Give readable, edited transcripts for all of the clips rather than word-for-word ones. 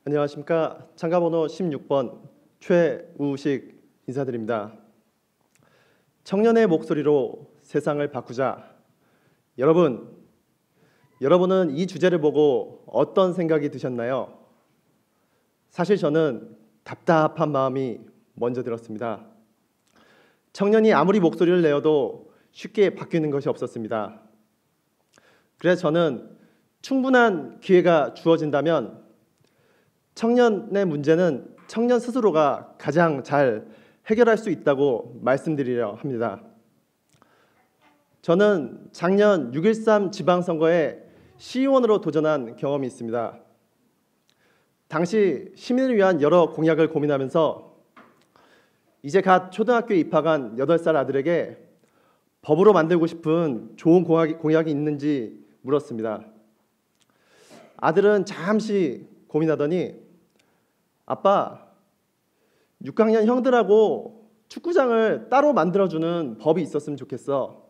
안녕하십니까. 참가번호 16번 최우식 인사드립니다. 청년의 목소리로 세상을 바꾸자. 여러분은 이 주제를 보고 어떤 생각이 드셨나요? 사실 저는 답답한 마음이 먼저 들었습니다. 청년이 아무리 목소리를 내어도 쉽게 바뀌는 것이 없었습니다. 그래서 저는 충분한 기회가 주어진다면 청년의 문제는 청년 스스로가 가장 잘 해결할 수 있다고 말씀드리려 합니다. 저는 작년 6.13 지방선거에 시의원으로 도전한 경험이 있습니다. 당시 시민을 위한 여러 공약을 고민하면서 이제 갓 초등학교에 입학한 8살 아들에게 법으로 만들고 싶은 좋은 공약이 있는지 물었습니다. 아들은 잠시 고민하더니 아빠, 6학년 형들하고 축구장을 따로 만들어주는 법이 있었으면 좋겠어.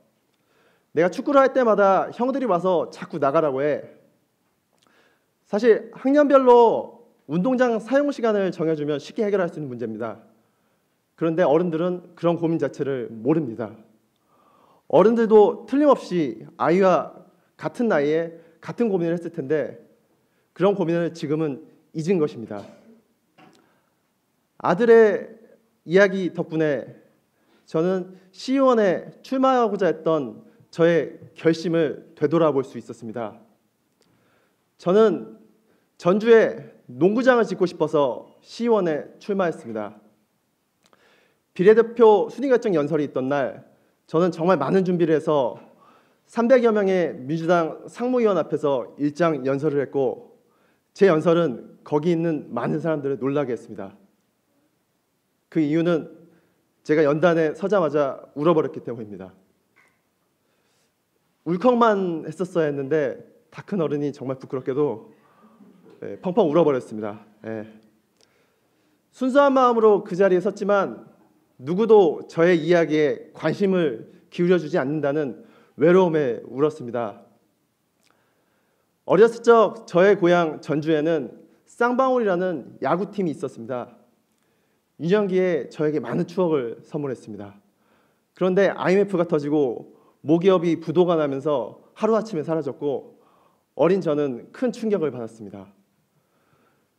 내가 축구를 할 때마다 형들이 와서 자꾸 나가라고 해. 사실 학년별로 운동장 사용 시간을 정해주면 쉽게 해결할 수 있는 문제입니다. 그런데 어른들은 그런 고민 자체를 모릅니다. 어른들도 틀림없이 아이와 같은 나이에 같은 고민을 했을 텐데 그런 고민을 지금은 잊은 것입니다. 아들의 이야기 덕분에 저는 시의원에 출마하고자 했던 저의 결심을 되돌아볼 수 있었습니다. 저는 전주에 농구장을 짓고 싶어서 시의원에 출마했습니다. 비례대표 순위결정 연설이 있던 날 저는 정말 많은 준비를 해서 300여 명의 민주당 상무위원 앞에서 일장 연설을 했고 제 연설은 거기 있는 많은 사람들을 놀라게 했습니다. 그 이유는 제가 연단에 서자마자 울어버렸기 때문입니다. 울컥만 했었어야 했는데 다 큰 어른이 정말 부끄럽게도 펑펑 울어버렸습니다. 순수한 마음으로 그 자리에 섰지만 누구도 저의 이야기에 관심을 기울여주지 않는다는 외로움에 울었습니다. 어렸을 적 저의 고향 전주에는 쌍방울이라는 야구팀이 있었습니다. 유년기에 저에게 많은 추억을 선물했습니다. 그런데 IMF가 터지고 모기업이 부도가 나면서 하루아침에 사라졌고 어린 저는 큰 충격을 받았습니다.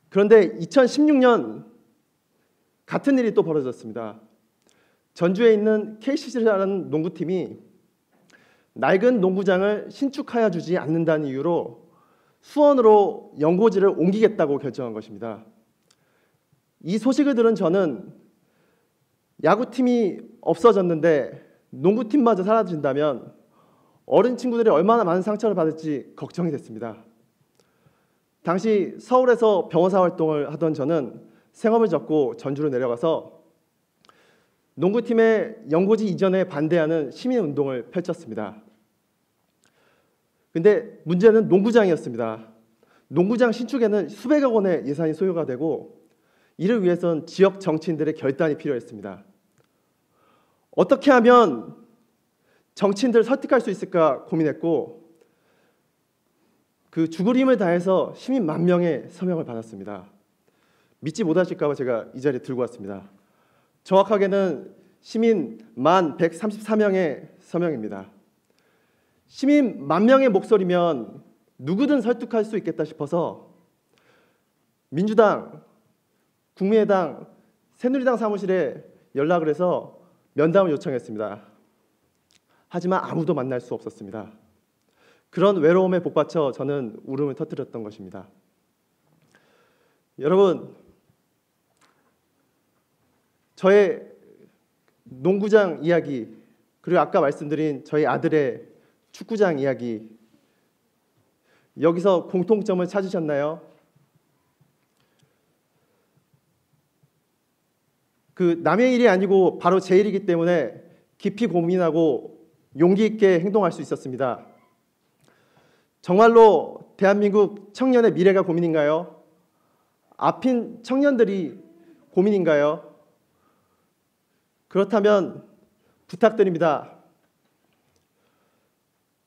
그런데 2016년 같은 일이 또 벌어졌습니다. 전주에 있는 KCC라는 농구팀이 낡은 농구장을 신축하여 주지 않는다는 이유로 수원으로 연고지를 옮기겠다고 결정한 것입니다. 이 소식을 들은 저는 야구팀이 없어졌는데 농구팀마저 사라진다면 어린 친구들이 얼마나 많은 상처를 받을지 걱정이 됐습니다. 당시 서울에서 변호사 활동을 하던 저는 생업을 접고 전주로 내려가서 농구팀의 연고지 이전에 반대하는 시민운동을 펼쳤습니다. 근데 문제는 농구장이었습니다. 농구장 신축에는 수백억 원의 예산이 소요가 되고 이를 위해선 지역 정치인들의 결단이 필요했습니다. 어떻게 하면 정치인들을 설득할 수 있을까 고민했고 그 죽을 힘을 다해서 시민 10,000명의 서명을 받았습니다. 믿지 못하실까 봐 제가 이 자리에 들고 왔습니다. 정확하게는 시민 10,134명의 서명입니다. 시민 10,000명의 목소리면 누구든 설득할 수 있겠다 싶어서 민주당, 국민의당, 새누리당 사무실에 연락을 해서 면담을 요청했습니다. 하지만 아무도 만날 수 없었습니다. 그런 외로움에 복받쳐 저는 울음을 터뜨렸던 것입니다. 여러분, 저의 농구장 이야기 그리고 아까 말씀드린 저희 아들의 축구장 이야기 여기서 공통점을 찾으셨나요? 그 남의 일이 아니고 바로 제 일이기 때문에 깊이 고민하고 용기 있게 행동할 수 있었습니다. 정말로 대한민국 청년의 미래가 고민인가요? 앞인 청년들이 고민인가요? 그렇다면 부탁드립니다.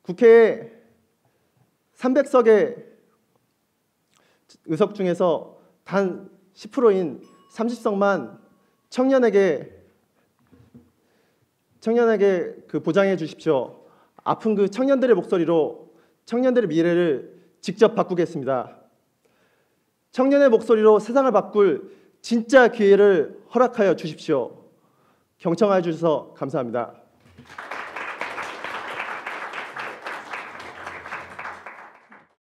국회에 300석의 의석 중에서 단 10%인 30석만 청년에게 그 보장해 주십시오. 아픈 그 청년들의 목소리로 청년들의 미래를 직접 바꾸겠습니다. 청년의 목소리로 세상을 바꿀 진짜 기회를 허락하여 주십시오. 경청하여 주셔서 감사합니다.